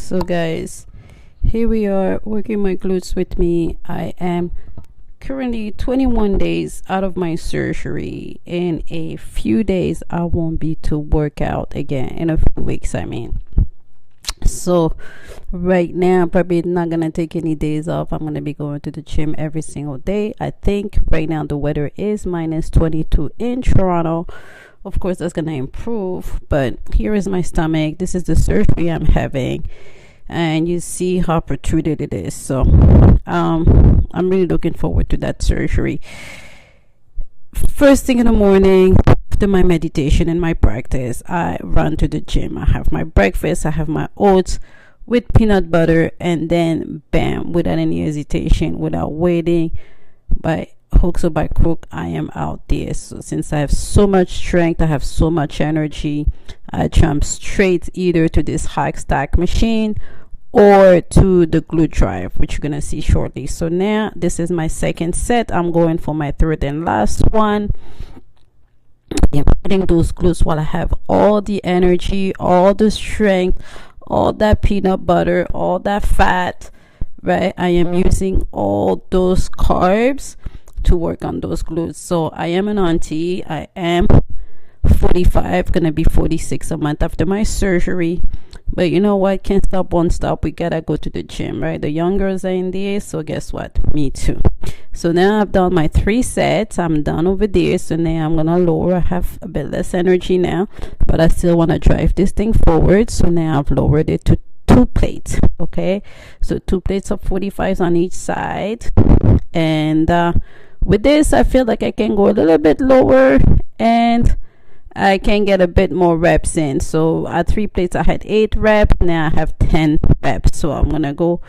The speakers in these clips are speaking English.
So guys, here we are working my glutes with me. I am currently 21 days out of my surgery. In a few days I won't be to work out again. In a few weeks, I mean. So right now probably not gonna take any days off. I'm gonna be going to the gym every single day. I think right now the weather is minus 22 in Toronto. Of course that's gonna improve, but here is my stomach. This is the surgery I'm having, and you see how protruded it is. So I'm really looking forward to that surgery. First thing in the morning, after my meditation and my practice, I run to the gym. I have my breakfast, I have my oats with peanut butter, and then bam, without any hesitation, without waiting, by hooks or by crook, I am out there. So since I have so much strength, I have so much energy, I jump straight either to this high stack machine or to the glute drive, which you're gonna see shortly. So now this is my second set. I'm going for my third and last one. I'm putting those glutes while I have all the energy, all the strength, all that peanut butter, all that fat, right? I am using all those carbs to work on those glutes. So I am an auntie. I am 45, gonna be 46 a month after my surgery. But you know what, can't stop, won't stop. We gotta go to the gym, right? The young girls are in there, so guess what, me too. So now I've done my 3 sets. I'm done over there. So now I'm gonna lower. I have a bit less energy now, but I still want to drive this thing forward. So now I've lowered it to 2 plates. Okay, so 2 plates of 45s on each side, and with this I feel like I can go a little bit lower and I can get a bit more reps in. So at 3 plates I had 8 reps. Now I have 10 reps. So I'm gonna go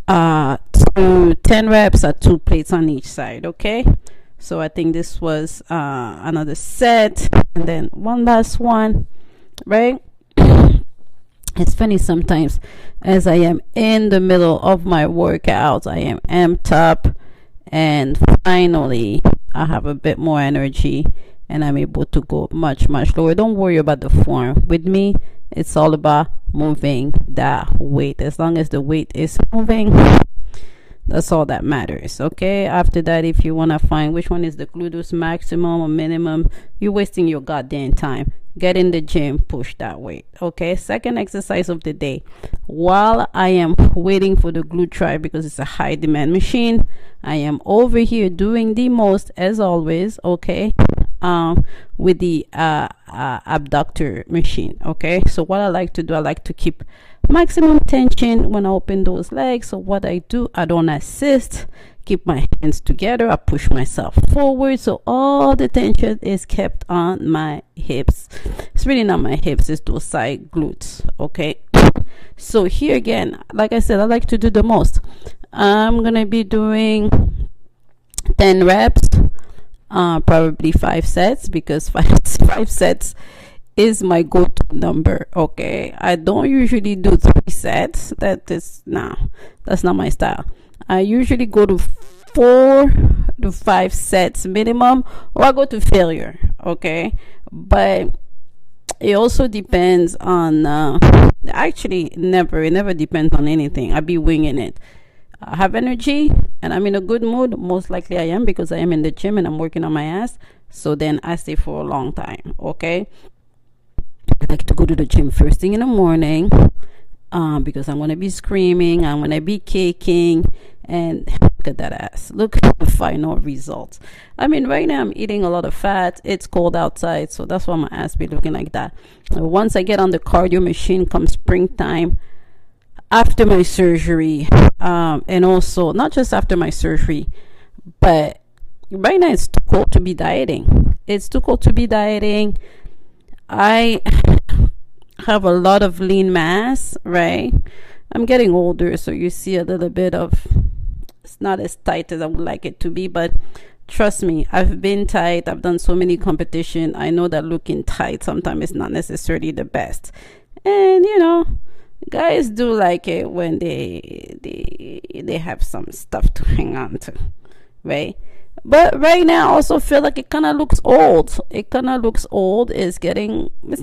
to 10 reps at 2 plates on each side. Okay, so I think this was another set, and then one last one, right? It's funny sometimes, as I am in the middle of my workouts, I am amped up, and finally I have a bit more energy and I'm able to go much lower. Don't worry about the form. With me, it's all about moving that weight. As long as the weight is moving, that's all that matters. Okay, after that, if you want to find which one is the gluteus maximum or minimum, you're wasting your goddamn time. Get in the gym, push that weight. Okay, second exercise of the day, while I am waiting for the glute drive, because it's a high demand machine, I am over here doing the most, as always. Okay, with the abductor machine. Okay, so what I like to do, I like to keep maximum tension when I open those legs. So what I do, I don't assist, keep my hands together, I push myself forward, so all the tension is kept on my hips. It's really not my hips, it's those side glutes. Okay, so here again, like I said, I like to do the most. I'm gonna be doing 10 reps, probably 5 sets, because 5 sets is my go-to number. Okay, I don't usually do 3 sets. That's not my style. I usually go to 4 to 5 sets minimum, or I go to failure. Okay, but it also depends on actually it never depends on anything. I be winging it. I have energy and I'm in a good mood. Most likely I am, because I am in the gym and I'm working on my ass. So then I stay for a long time. Okay, I like to go to the gym first thing in the morning, because I'm going to be screaming, I'm going to be kicking, and look at that ass. Look at the final results. I mean, right now I'm eating a lot of fat. It's cold outside, so that's why my ass be looking like that. Once I get on the cardio machine come springtime, after my surgery, and also not just after my surgery, but right now it's too cold to be dieting. It's too cold to be dieting. I have a lot of lean mass, right? I'm getting older, so you see a little bit of, it's not as tight as I would like it to be, but trust me, I've been tight. I've done so many competition. I know that looking tight sometimes is not necessarily the best. And you know, guys do like it when they have some stuff to hang on to, right? But right now I also feel like it kind of looks old. It's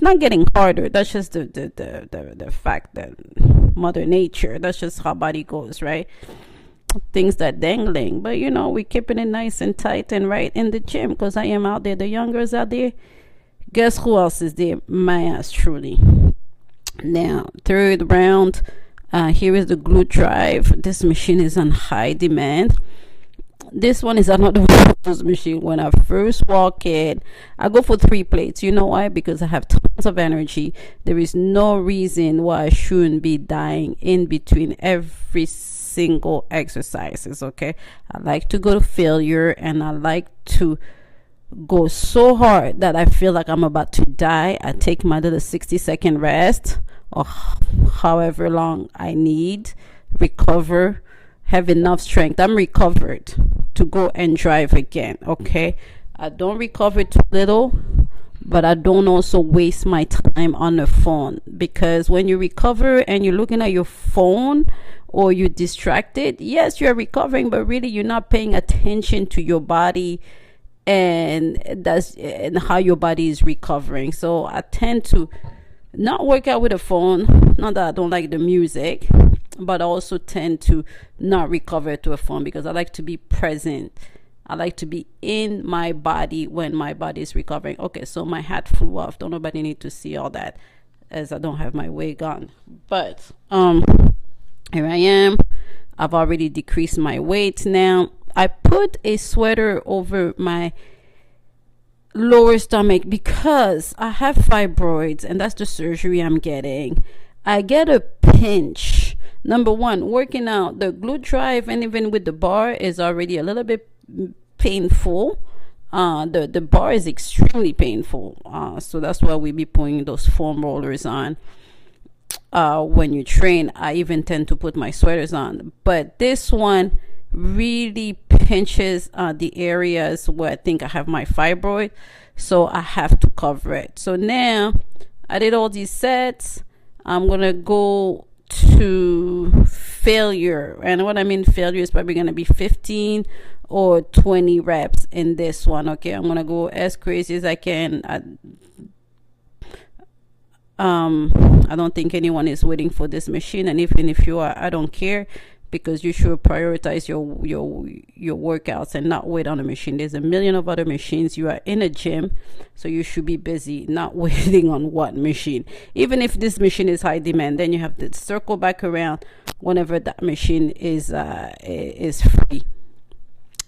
not getting harder. That's just the fact that Mother Nature. That's just how body goes, right? Things that dangling, but you know, we keeping it nice and tight and right in the gym, because I am out there. The youngers out there. Guess who else is there? My ass, truly. Now, third round. Here is the glute drive. This machine is on high demand. This one is another one of those machine. When I first walk in, I go for 3 plates. You know why? Because I have tons of energy. There is no reason why I shouldn't be dying in between every single exercises. Okay, I like to go to failure, and I like to go so hard that I feel like I'm about to die. I take my little 60-second rest, or however long I need, recover, have enough strength. I'm recovered to go and drive again. Okay, I don't recover too little, but I don't also waste my time on the phone, because when you recover and you're looking at your phone or you're distracted, yes, you're recovering, but really you're not paying attention to your body and how your body is recovering. So I tend to not work out with a phone. Not that I don't like the music, but I also tend to not recover to a phone, because I like to be present. I like to be in my body when my body is recovering. Okay, so my hat flew off. Don't nobody need to see all that, as I don't have my wig on. But here I am. I've already decreased my weight now. I put a sweater over my lower stomach because I have fibroids, and that's the surgery I'm getting. I get a pinch. Number one, working out, the glute drive, and even with the bar, is already a little bit painful. The bar is extremely painful. So that's why we be putting those foam rollers on. When you train, I even tend to put my sweaters on. But this one really pinches the areas where I think I have my fibroid, so I have to cover it. So now I did all these sets. I'm gonna go to failure, and what I mean failure is probably gonna be 15 or 20 reps in this one. Okay, I'm gonna go as crazy as I can. I don't think anyone is waiting for this machine, and even if you are, I don't care, because you should prioritize your workouts and not wait on a machine. There's a million of other machines. You are in a gym, so you should be busy, not waiting on what machine. Even if this machine is high demand, then you have to circle back around whenever that machine is free.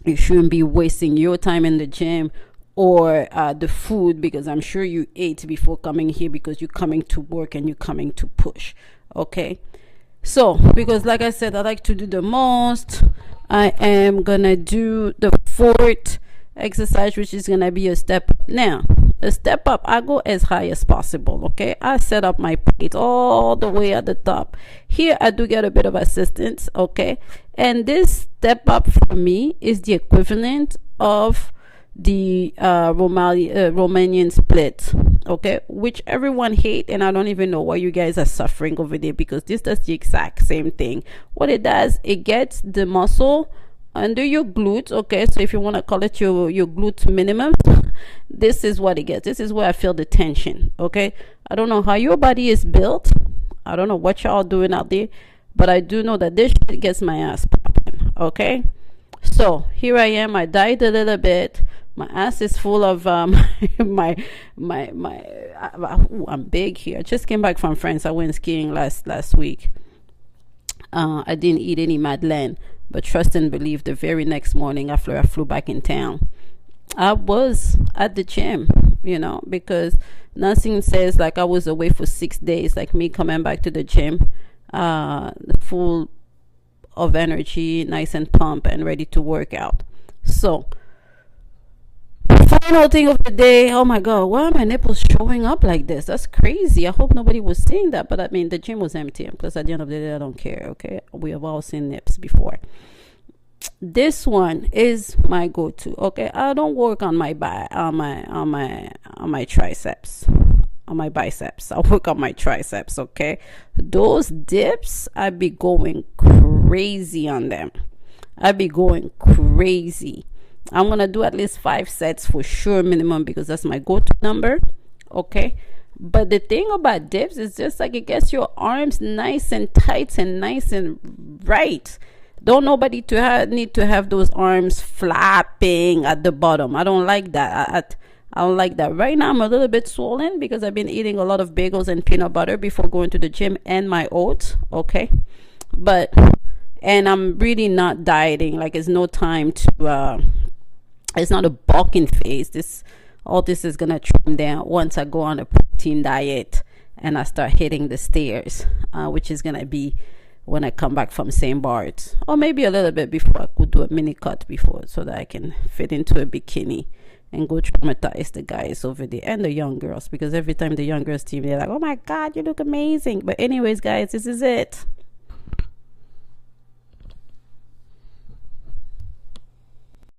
You shouldn't be wasting your time in the gym or the food, because I'm sure you ate before coming here, because you're coming to work and you're coming to push. Okay, so because like I said, I like to do the most, I am gonna do the fourth exercise, which is gonna be a step up. Now a step up, I go as high as possible. Okay, I set up my plate all the way at the top. Here I do get a bit of assistance. Okay, and this step up for me is the equivalent of the Romanian split, okay, which everyone hate, and I don't even know why you guys are suffering over there, because this does the exact same thing. What it does, it gets the muscle under your glutes. Okay, so if you want to call it your glute minimum, this is what it gets. This is where I feel the tension. Okay, I don't know how your body is built. I don't know what y'all doing out there, but I do know that this shit gets my ass popping. Okay, so here I am. I died a little bit. My ass is full of I'm big here. I just came back from France. I went skiing last week. I didn't eat any Madeleine, but trust and believe, the very next morning after I flew back in town, I was at the gym, you know, because nothing says like I was away for 6 days, like me coming back to the gym, full of energy, nice and pumped and ready to work out. So final thing of the day. Oh my god, why are my nipples showing up like this? That's crazy. I hope nobody was seeing that, but I mean, the gym was empty, because at the end of the day, I don't care. Okay, we have all seen nips before. This one is my go-to. Okay, I don't work on my triceps, on my biceps. I work on my triceps. Okay, those dips, I be going crazy on them. I be going crazy. I'm gonna do at least 5 sets for sure, minimum, because that's my go-to number. Okay, But the thing about dips is just like it gets your arms nice and tight and nice and right. Don't nobody to need to have those arms flapping at the bottom. I don't like that. I don't like that. Right now I'm a little bit swollen because I've been eating a lot of bagels and peanut butter before going to the gym and my oats. Okay, but and I'm really not dieting. Like it's no time to. It's not a bulking phase. All this is gonna trim down once I go on a protein diet and I start hitting the stairs, which is gonna be when I come back from St. Bart's, or maybe a little bit before. I could do a mini cut before so that I can fit into a bikini and go traumatize the guys over there and the young girls, because every time the young girls see me, they're like, oh my god, you look amazing. But anyways, guys, this is it.